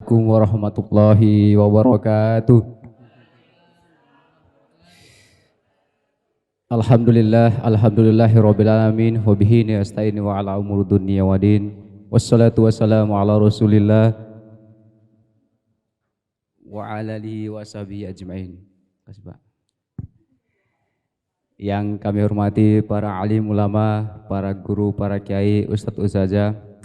Assalamualaikum warahmatullahi wabarakatuh. Alhamdulillahirabbil alamin wa bihi nasta'in wa ala umuri dunya waddin. Wassalatu wassalamu ala Rasulillah wa ala alihi washabihi ajmain. Kasih, Pak. Yang kami hormati para alim ulama, para guru, para kiai, ustadz ustazah.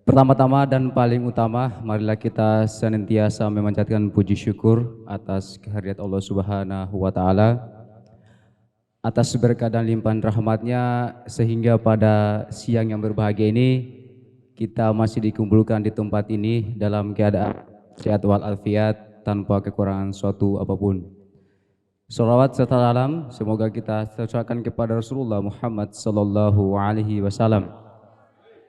Pertama-tama dan paling utama, marilah kita senantiasa memanjatkan puji syukur atas kehadirat Allah Subhanahu wa taala, atas berkah dan limpahan rahmatnya, sehingga pada siang yang berbahagia ini kita masih dikumpulkan di tempat ini dalam keadaan sehat walafiat tanpa kekurangan suatu apapun. Shalawat serta salam semoga kita tercurahkan kepada Rasulullah Muhammad sallallahu alaihi wasallam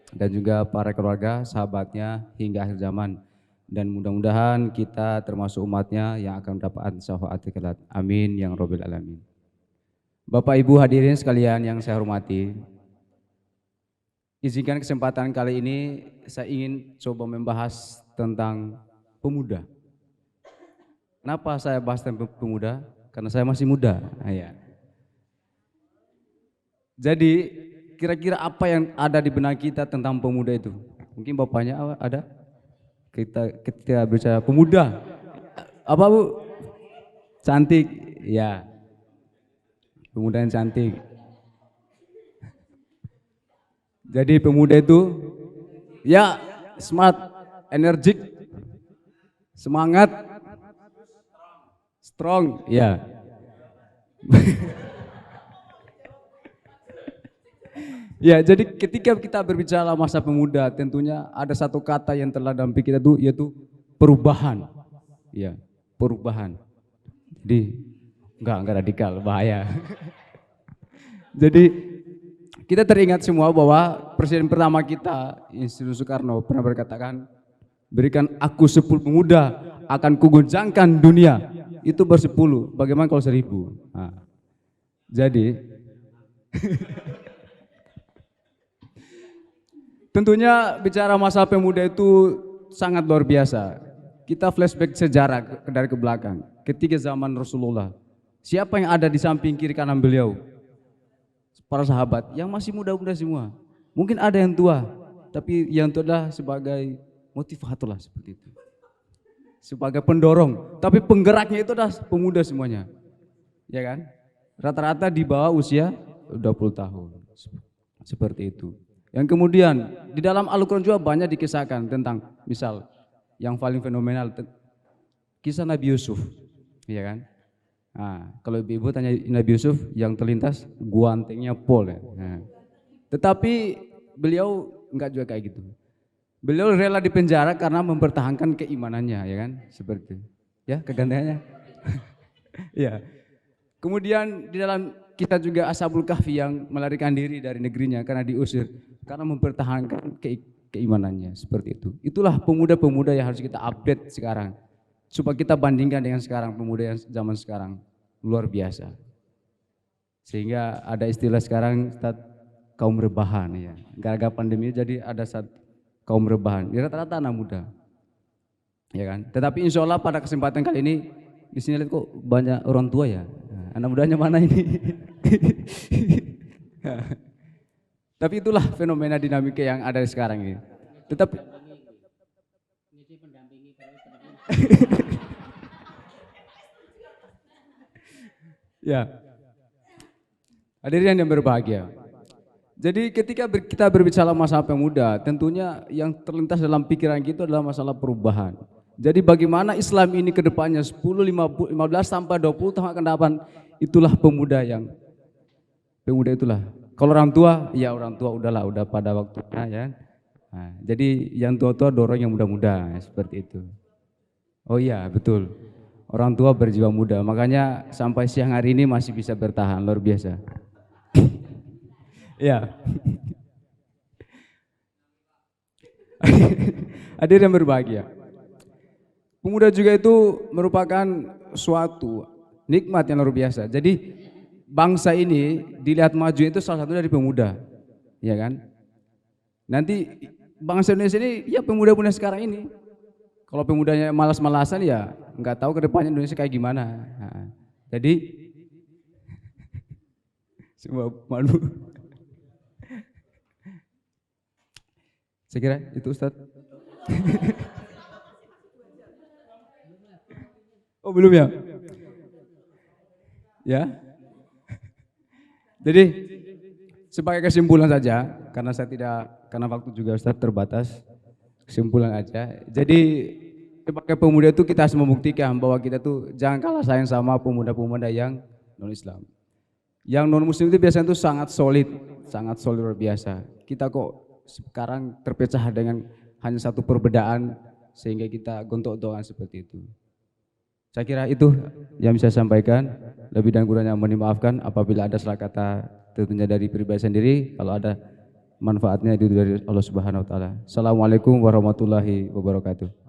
dan juga para keluarga, sahabatnya hingga akhir zaman, dan mudah-mudahan kita termasuk umatnya yang akan mendapat syafaat kelak. Amin ya rabbal alamin. Bapak Ibu hadirin sekalian yang saya hormati, izinkan kesempatan kali ini saya ingin coba membahas tentang pemuda. Kenapa saya bahas tentang pemuda? Karena saya masih muda. Ya. Jadi kira-kira apa yang ada di benak kita tentang pemuda itu? Mungkin bapaknya ada? Kita bicara pemuda. Apa Bu? Cantik. Ya. Pemuda yang cantik. Jadi pemuda itu ya smart, energik, semangat, strong. Ya. Ya, jadi ketika kita berbicara masa pemuda, tentunya ada satu kata yang telah dalam pikiran itu, yaitu perubahan. Ya, perubahan. Jadi enggak radikal, bahaya. Jadi kita teringat semua bahwa presiden pertama kita, Insinyur Soekarno, pernah berkatakan, berikan aku 10 pemuda, akan kugoncangkan dunia. Itu bersepuluh, bagaimana kalau 1000? Nah, jadi tentunya bicara masa pemuda itu sangat luar biasa. Kita flashback sejarah dari ke belakang. Ketika zaman Rasulullah, siapa yang ada di samping kiri kanan beliau? Para sahabat yang masih muda-muda semua. Mungkin ada yang tua, tapi yang tua adalah sebagai motivator lah, seperti itu. Sebagai pendorong, tapi penggeraknya itu adalah pemuda semuanya. Ya kan? Rata-rata di bawah usia 20 tahun. Seperti itu. Yang kemudian di dalam Al-Quran juga banyak dikisahkan tentang, misal yang paling fenomenal, kisah Nabi Yusuf, ya kan? Nah, kalau ibu tanya Nabi Yusuf, yang terlintas guantengnya Pol. Ya. Nah, tetapi beliau enggak juga kayak gitu. Beliau rela di penjara karena mempertahankan keimanannya, ya kan? Seperti itu. Ya, kegantengannya. Ya. Kemudian di dalam kita juga Ashabul Kahfi yang melarikan diri dari negerinya karena diusir, karena mempertahankan keimanannya, seperti itu. Itulah pemuda-pemuda yang harus kita update sekarang, supaya kita bandingkan dengan sekarang, pemuda yang zaman sekarang luar biasa. Sehingga ada istilah sekarang kaum rebahan, ya. Gara-gara pandemi jadi ada kaum rebahan. Ya, rata-rata anak muda, ya kan. Tetapi insya Allah pada kesempatan kali ini di sini lihat kok banyak orang tua ya. Anak mudanya mana ini? Tapi itulah fenomena dinamika yang ada sekarang ini. Tetapi ya, hadirin yang berbahagia. Jadi ketika kita berbicara masalah pemuda, tentunya yang terlintas dalam pikiran kita adalah masalah perubahan. Jadi bagaimana Islam ini ke depannya 10, 15 sampai 20 tahun akan depan, itulah pemuda itulah. Kalau orang tua, ya orang tua udah pada waktunya, ya. Nah, jadi yang tua-tua dorong yang muda-muda, seperti itu. Oh iya, betul. Orang tua berjiwa muda, makanya sampai siang hari ini masih bisa bertahan, luar biasa. Ya. Hadir yang berbahagia. Pemuda juga itu merupakan suatu nikmat yang luar biasa. Jadi bangsa ini dilihat maju itu salah satu dari pemuda, ya kan? Nanti bangsa Indonesia ini ya pemuda-pemuda sekarang ini. Kalau pemudanya malas-malasan ya nggak tahu ke depannya Indonesia kayak gimana. Nah, jadi semua malu. Saya kira itu Ustadz. Oh belum ya? Ya. Jadi sebagai kesimpulan saja, karena waktu juga Ustadz terbatas, kesimpulan aja. Jadi sebagai pemuda itu kita harus membuktikan bahwa kita tuh jangan kalah sayang sama pemuda-pemuda yang non Islam. Yang non Muslim itu biasanya tuh sangat solid luar biasa. Kita kok sekarang terpecah dengan hanya satu perbedaan sehingga kita gontok-gontokan seperti itu. Saya kira itu yang bisa saya sampaikan. Lebih dan kurangnya mohon dimaafkan apabila ada salah kata tentunya dari pribadi sendiri. Kalau ada manfaatnya itu dari Allah Subhanahu wa taala. Assalamualaikum warahmatullahi wabarakatuh.